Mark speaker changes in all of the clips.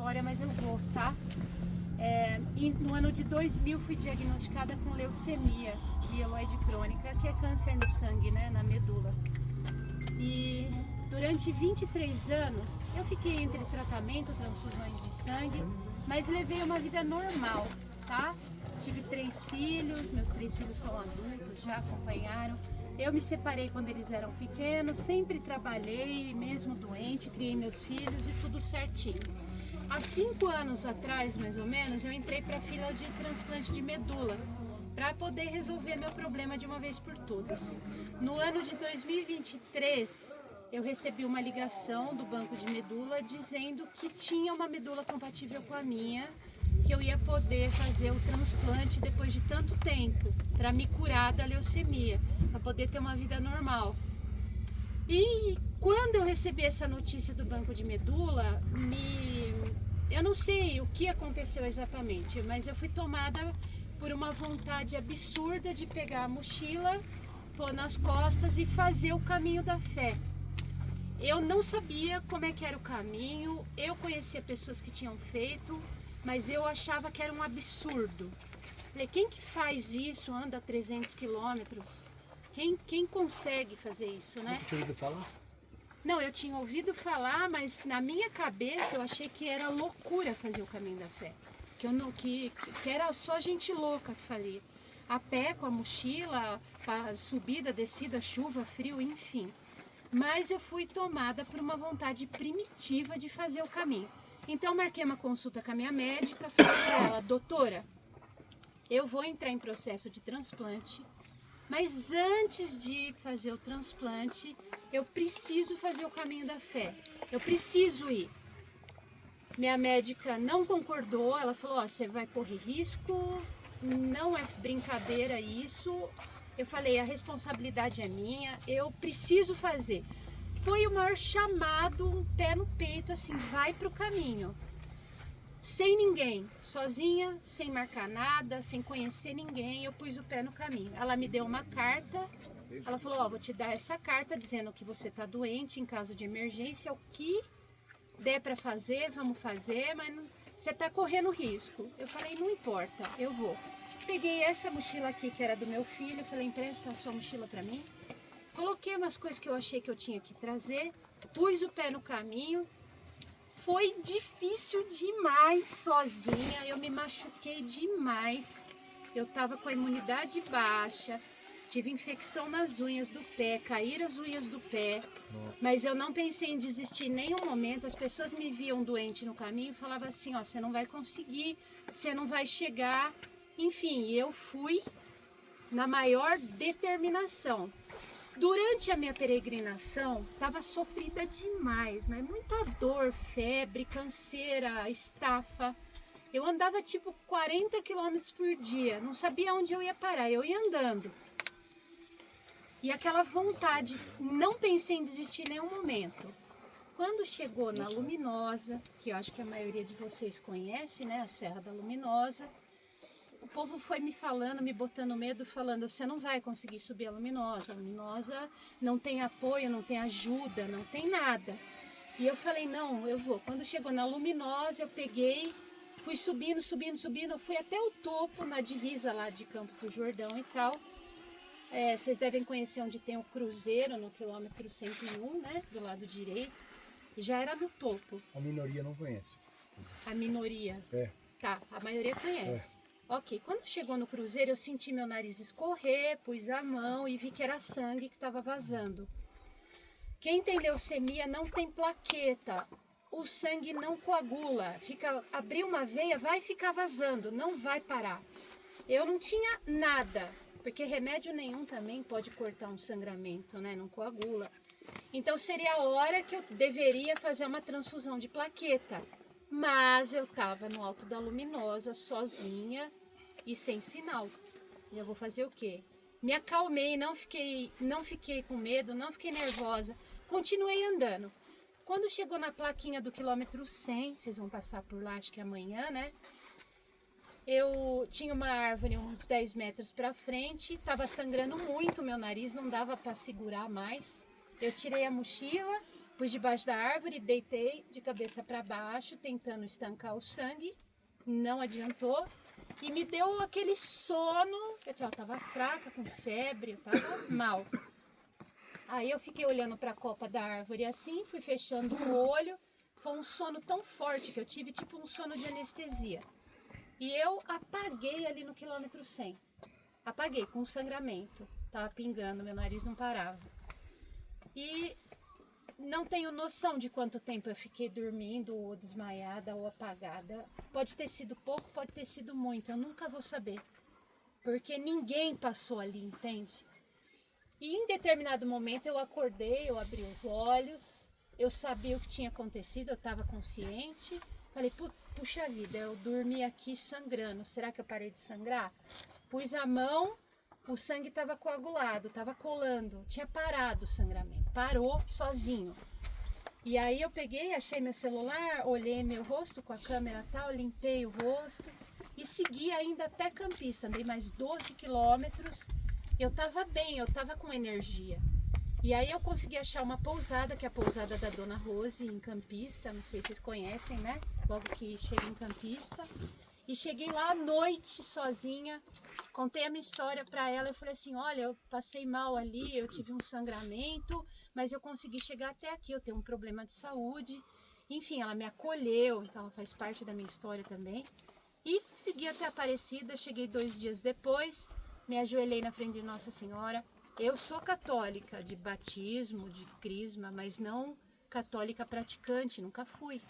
Speaker 1: memória, mas eu vou, tá? No ano de 2000 fui diagnosticada com leucemia mieloide crônica, que é câncer no sangue, né, na medula. E durante 23 anos eu fiquei entre tratamento, transfusões de sangue, mas levei uma vida normal, tá? Tive 3 filhos, meus 3 filhos são adultos, já acompanharam. Eu me separei quando eles eram pequenos, sempre trabalhei, mesmo doente, criei meus filhos e tudo certinho. Há 5 anos atrás, mais ou menos, eu entrei para a fila de transplante de medula, para poder resolver meu problema de uma vez por todas. No ano de 2023, eu recebi uma ligação do banco de medula dizendo que tinha uma medula compatível com a minha, que eu ia poder fazer o transplante depois de tanto tempo, para me curar da leucemia, para poder ter uma vida normal. E quando eu recebi essa notícia do banco de medula, eu não sei o que aconteceu exatamente, mas eu fui tomada por uma vontade absurda de pegar a mochila, pôr nas costas e fazer o caminho da fé. Eu não sabia como é que era o caminho, eu conhecia pessoas que tinham feito, mas eu achava que era um absurdo. Falei, quem que faz isso, anda 300 quilômetros? Quem consegue fazer isso, né?
Speaker 2: Tinha ouvido falar?
Speaker 1: Não, eu tinha ouvido falar, mas na minha cabeça eu achei que era loucura fazer o caminho da fé. Que era só gente louca que fazia. A pé, com a mochila, subida, descida, chuva, frio, enfim. Mas eu fui tomada por uma vontade primitiva de fazer o caminho. Então marquei uma consulta com a minha médica, falei para ela, doutora, eu vou entrar em processo de transplante, mas antes de fazer o transplante, eu preciso fazer o caminho da fé. Eu preciso ir. Minha médica não concordou, ela falou, ó, você vai correr risco, não é brincadeira isso. Eu falei, a responsabilidade é minha, eu preciso fazer. Foi o maior chamado, um pé no peito, assim, vai pro caminho. Sem ninguém, sozinha, sem marcar nada, sem conhecer ninguém, eu pus o pé no caminho. Ela me deu uma carta, ela falou, ó, vou te dar essa carta dizendo que você tá doente, em caso de emergência, o que der para fazer, vamos fazer, mas você tá correndo risco. Eu falei, não importa, eu vou. Peguei essa mochila aqui, que era do meu filho, falei, empresta a sua mochila para mim. Coloquei umas coisas que eu achei que eu tinha que trazer, pus o pé no caminho. Foi difícil demais sozinha, eu me machuquei demais. Eu tava com a imunidade baixa, tive infecção nas unhas do pé, caíram as unhas do pé. Nossa. Mas eu não pensei em desistir em nenhum momento. As pessoas me viam doente no caminho e falavam assim, ó, você não vai conseguir, você não vai chegar. Enfim, eu fui na maior determinação. Durante a minha peregrinação, estava sofrida demais, mas muita dor, febre, canseira, estafa. Eu andava tipo 40 quilômetros por dia, não sabia onde eu ia parar, eu ia andando. E aquela vontade, não pensei em desistir em nenhum momento. Quando chegou na Luminosa, que eu acho que a maioria de vocês conhece, né, a Serra da Luminosa, o povo foi me falando, me botando medo, falando, você não vai conseguir subir a Luminosa não tem apoio, não tem ajuda, não tem nada. E eu falei, não, eu vou. Quando chegou na Luminosa, eu peguei, fui subindo, fui até o topo, na divisa lá de Campos do Jordão e tal. Vocês devem conhecer onde tem o cruzeiro, no quilômetro 101, né, do lado direito. E já era no topo.
Speaker 2: A minoria não conhece.
Speaker 1: A minoria?
Speaker 2: É.
Speaker 1: Tá, a maioria conhece. Ok, quando chegou no cruzeiro, eu senti meu nariz escorrer, pus a mão e vi que era sangue que estava vazando. Quem tem leucemia não tem plaqueta, o sangue não coagula, abrir uma veia, vai ficar vazando, não vai parar. Eu não tinha nada, porque remédio nenhum também pode cortar um sangramento, né? Não coagula. Então seria a hora que eu deveria fazer uma transfusão de plaqueta. Mas eu estava no alto da Luminosa, sozinha e sem sinal. E eu vou fazer o quê? Me acalmei, não fiquei com medo, não fiquei nervosa. Continuei andando. Quando chegou na plaquinha do quilômetro 100, vocês vão passar por lá, acho que amanhã, né? Eu tinha uma árvore uns 10 metros para frente, estava sangrando muito meu nariz, não dava para segurar mais. Eu tirei a mochila, Pus debaixo da árvore, deitei de cabeça para baixo, tentando estancar o sangue. Não adiantou. E me deu aquele sono. Eu tava fraca, com febre, eu tava mal. Aí eu fiquei olhando para a copa da árvore assim, fui fechando o olho. Foi um sono tão forte que eu tive, tipo um sono de anestesia. E eu apaguei ali no quilômetro 100. Apaguei com sangramento. Tava pingando, meu nariz não parava. E não tenho noção de quanto tempo eu fiquei dormindo, ou desmaiada, ou apagada. Pode ter sido pouco, pode ter sido muito. Eu nunca vou saber. Porque ninguém passou ali, entende? E em determinado momento eu acordei, eu abri os olhos, eu sabia o que tinha acontecido, eu estava consciente. Falei, puxa vida, eu dormi aqui sangrando, será que eu parei de sangrar? Pus a mão, o sangue estava coagulado, estava colando, tinha parado o sangramento, parou sozinho. E aí eu peguei, achei meu celular, olhei meu rosto com a câmera e tal, limpei o rosto e segui ainda até Campista, andei mais 12 quilômetros. Eu tava bem, eu tava com energia. E aí eu consegui achar uma pousada, que é a pousada da Dona Rose, em Campista, não sei se vocês conhecem, né? Logo que cheguei em Campista. E cheguei lá à noite, sozinha, contei a minha história para ela, eu falei assim, olha, eu passei mal ali, eu tive um sangramento, mas eu consegui chegar até aqui, eu tenho um problema de saúde. Enfim, ela me acolheu, então ela faz parte da minha história também. E segui até Aparecida, cheguei 2 dias depois, me ajoelhei na frente de Nossa Senhora. Eu sou católica de batismo, de crisma, mas não católica praticante, nunca fui.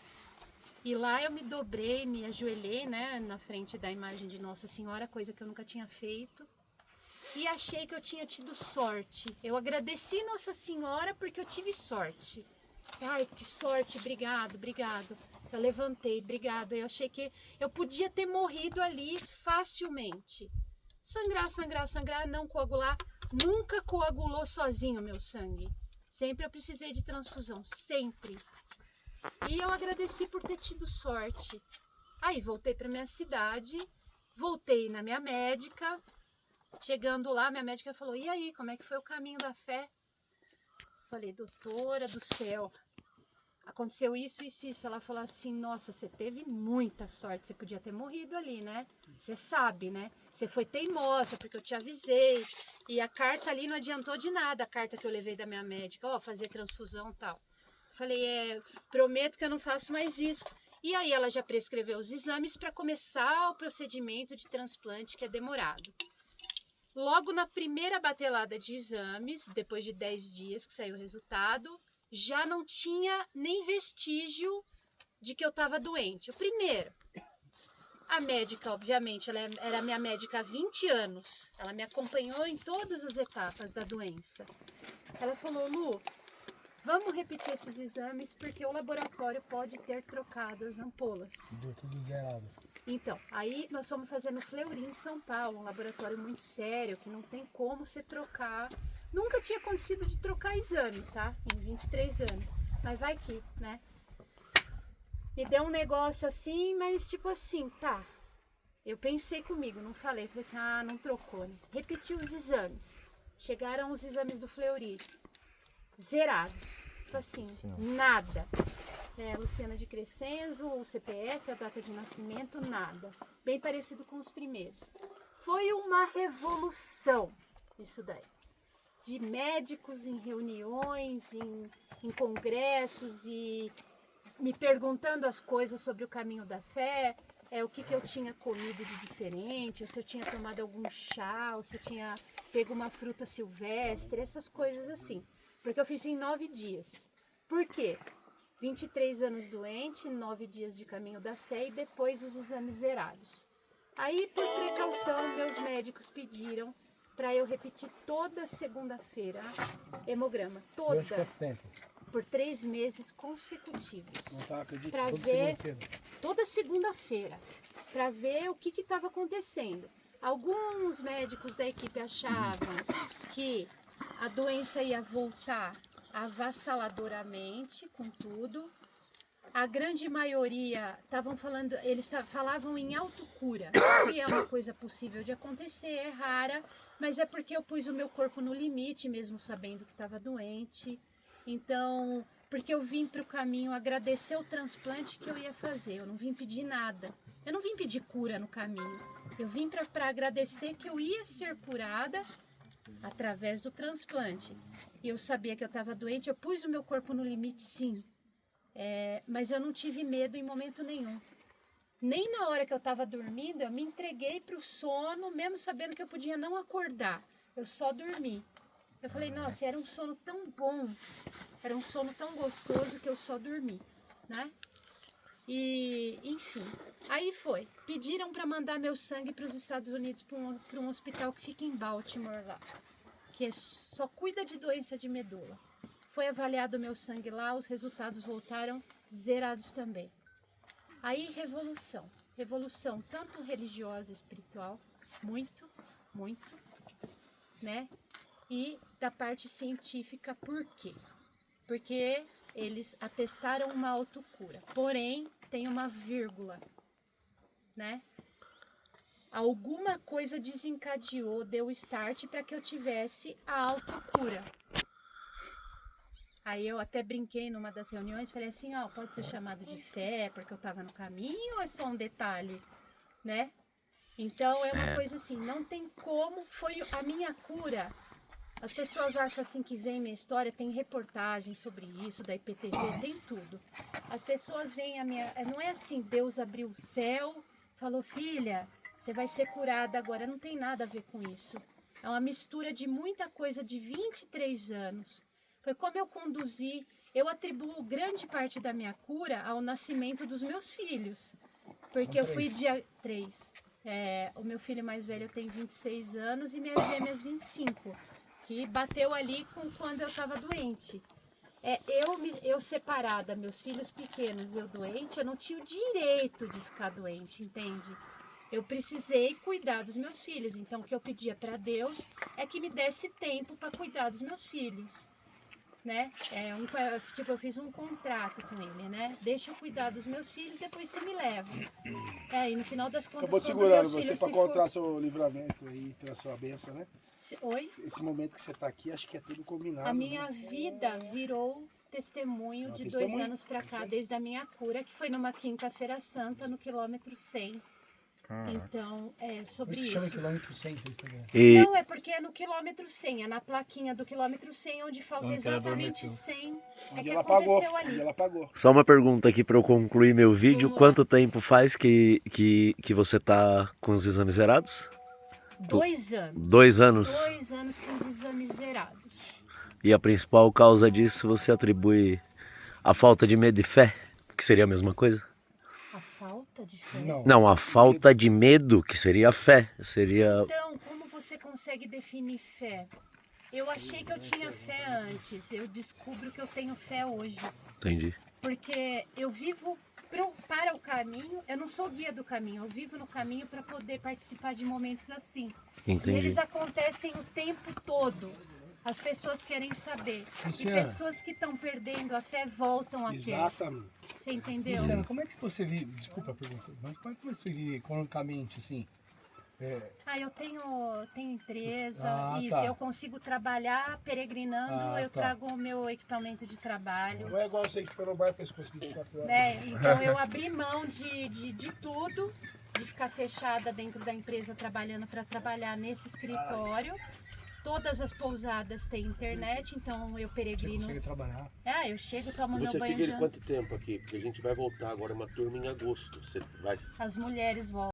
Speaker 1: E lá eu me dobrei, me ajoelhei, né, na frente da imagem de Nossa Senhora, coisa que eu nunca tinha feito. E achei que eu tinha tido sorte. Eu agradeci Nossa Senhora porque eu tive sorte. Ai, que sorte, obrigado, obrigado. Eu levantei, obrigado. Eu achei que eu podia ter morrido ali facilmente. Sangrar, sangrar, sangrar, não coagular. Nunca coagulou sozinho meu sangue. Sempre eu precisei de transfusão, sempre. E eu agradeci por ter tido sorte. Aí voltei para minha cidade, voltei na minha médica. Chegando lá, minha médica falou, e aí, como é que foi o caminho da fé? Falei, doutora do céu, aconteceu isso, isso, isso. Ela falou assim, nossa, você teve muita sorte, você podia ter morrido ali, né? Você sabe, né? Você foi teimosa, porque eu te avisei. E a carta ali não adiantou de nada, a carta que eu levei da minha médica, ó, fazer transfusão e tal. Falei, prometo que eu não faço mais isso. E aí ela já prescreveu os exames para começar o procedimento de transplante, que é demorado. Logo na primeira batelada de exames, depois de 10 dias que saiu o resultado, já não tinha nem vestígio de que eu estava doente. O primeiro, a médica, obviamente, ela era minha médica há 20 anos. Ela me acompanhou em todas as etapas da doença. Ela falou, Lu, vamos repetir esses exames porque o laboratório pode ter trocado as ampolas.
Speaker 2: Deu tudo zerado.
Speaker 1: Então, aí nós fomos fazer no Fleury, em São Paulo, um laboratório muito sério, que não tem como você trocar. Nunca tinha acontecido de trocar exame, tá? Em 23 anos. Mas vai que, né? Me deu um negócio assim, mas tipo assim, tá. Eu pensei comigo, não falei. Falei assim, não trocou, né? Repeti os exames. Chegaram os exames do Fleury. Zerados. Tipo assim, nada. Luciana de Crescenzo, o CPF, a data de nascimento, nada. Bem parecido com os primeiros. Foi uma revolução isso daí. De médicos em reuniões, em congressos e me perguntando as coisas sobre o caminho da fé, o que eu tinha comido de diferente, ou se eu tinha tomado algum chá, ou se eu tinha pego uma fruta silvestre, essas coisas assim. Porque eu fiz em 9 dias. Por quê? 23 anos doente, 9 dias de caminho da fé e depois os exames zerados. Aí, por precaução, meus médicos pediram para eu repetir toda segunda-feira hemograma. Toda.
Speaker 2: Durante quanto tempo?
Speaker 1: Por 3 meses consecutivos.
Speaker 2: Não tá, acredito.
Speaker 1: Para
Speaker 2: Toda
Speaker 1: ver
Speaker 2: segunda-feira.
Speaker 1: toda segunda-feira, para ver o que estava acontecendo. Alguns médicos da equipe achavam que a doença ia voltar avassaladoramente com tudo. A grande maioria eles falavam em autocura, que é uma coisa possível de acontecer, é rara, mas é porque eu pus o meu corpo no limite, mesmo sabendo que estava doente. Então, porque eu vim para o caminho agradecer o transplante que eu ia fazer. Eu não vim pedir nada. Eu não vim pedir cura no caminho. Eu vim para agradecer que eu ia ser curada através do transplante. E eu sabia que eu estava doente, eu pus o meu corpo no limite, sim. Mas eu não tive medo em momento nenhum. Nem na hora que eu estava dormindo, eu me entreguei para o sono, mesmo sabendo que eu podia não acordar. Eu só dormi. Eu falei, nossa, era um sono tão bom, era um sono tão gostoso que eu só dormi, né? E, enfim, aí foi. Pediram para mandar meu sangue para os Estados Unidos, para um hospital que fica em Baltimore lá, que só cuida de doença de medula. Foi avaliado o meu sangue lá, os resultados voltaram zerados também. Aí revolução tanto religiosa e espiritual, muito, né? E da parte científica, por quê? Porque eles atestaram uma autocura, porém tem uma vírgula, né? Alguma coisa desencadeou, deu start para que eu tivesse a autocura. Aí eu até brinquei numa das reuniões, falei assim, ó, pode ser chamado de fé porque eu estava no caminho ou é só um detalhe, né? Então é uma coisa assim, não tem como, foi a minha cura. As pessoas acham assim que vem minha história, tem reportagem sobre isso, da IPTV, tem tudo. As pessoas veem a minha, não é assim, Deus abriu o céu, falou, filha, você vai ser curada agora, não tem nada a ver com isso. É uma mistura de muita coisa de 23 anos. Foi como eu conduzi, eu atribuo grande parte da minha cura ao nascimento dos meus filhos. Porque eu fui dia 3. O meu filho mais velho tem 26 anos e minhas gêmeas 25. Que bateu ali quando eu estava doente. Eu separada, meus filhos pequenos e eu doente, eu não tinha o direito de ficar doente, entende? Eu precisei cuidar dos meus filhos. Então o que eu pedia para Deus é que me desse tempo para cuidar dos meus filhos. Né? Eu fiz um contrato com ele, né? Deixa eu cuidar dos meus filhos, depois você me leva. E no final das contas,
Speaker 2: acabou segurando você para encontrar seu livramento e ter a sua bênção, né?
Speaker 1: Oi?
Speaker 2: Esse momento que você está aqui, acho que é tudo combinado.
Speaker 1: A minha vida virou testemunho de 2 anos para cá, desde a minha cura, que foi numa quinta-feira santa, no quilômetro 100. Então, sobre isso.
Speaker 3: Chama quilômetro 100 no Instagram.
Speaker 1: Não, é porque é no quilômetro 100, é na plaquinha do quilômetro 100, onde falta exatamente 100.
Speaker 2: Onde ela pagou, onde ela pagou.
Speaker 4: Só uma pergunta aqui para eu concluir meu vídeo. Quanto tempo faz que você tá com os exames zerados?
Speaker 1: 2 anos.
Speaker 4: 2 anos?
Speaker 1: 2 anos com os exames zerados.
Speaker 4: E a principal causa disso você atribui a falta de medo e fé, que seria a mesma coisa?
Speaker 1: A falta de fé?
Speaker 4: Não, a falta de medo, que seria a fé. Seria...
Speaker 1: Então, como você consegue definir fé? Eu achei que eu tinha fé antes, eu descubro que eu tenho fé hoje.
Speaker 4: Entendi.
Speaker 1: Porque eu vivo para o caminho, eu não sou guia do caminho, eu vivo no caminho para poder participar de momentos assim.
Speaker 4: Entendi.
Speaker 1: E eles acontecem o tempo todo. As pessoas querem saber.
Speaker 3: Luciana.
Speaker 1: E pessoas que estão perdendo a fé voltam a ter.
Speaker 2: Exatamente.
Speaker 1: Você entendeu?
Speaker 3: Luciana, como é que você vive, desculpa a pergunta, mas como é que você vive economicamente, assim?
Speaker 1: Eu tenho empresa, isso,
Speaker 3: tá.
Speaker 1: eu consigo trabalhar peregrinando, eu
Speaker 3: tá.
Speaker 1: trago o meu equipamento de trabalho.
Speaker 2: Não é igual você que fica no bar pescoço de 24 horas.
Speaker 1: Então eu abri mão de tudo, de ficar fechada dentro da empresa trabalhando para trabalhar nesse escritório. Todas as pousadas têm internet, então eu
Speaker 3: Você
Speaker 1: peregrino.
Speaker 3: consegue trabalhar?
Speaker 1: Eu chego, tomo meu
Speaker 5: Você
Speaker 1: banho,
Speaker 5: fica
Speaker 1: janto.
Speaker 5: quanto tempo aqui? Porque a gente vai voltar agora uma turma em agosto. Você vai
Speaker 1: As mulheres voltam.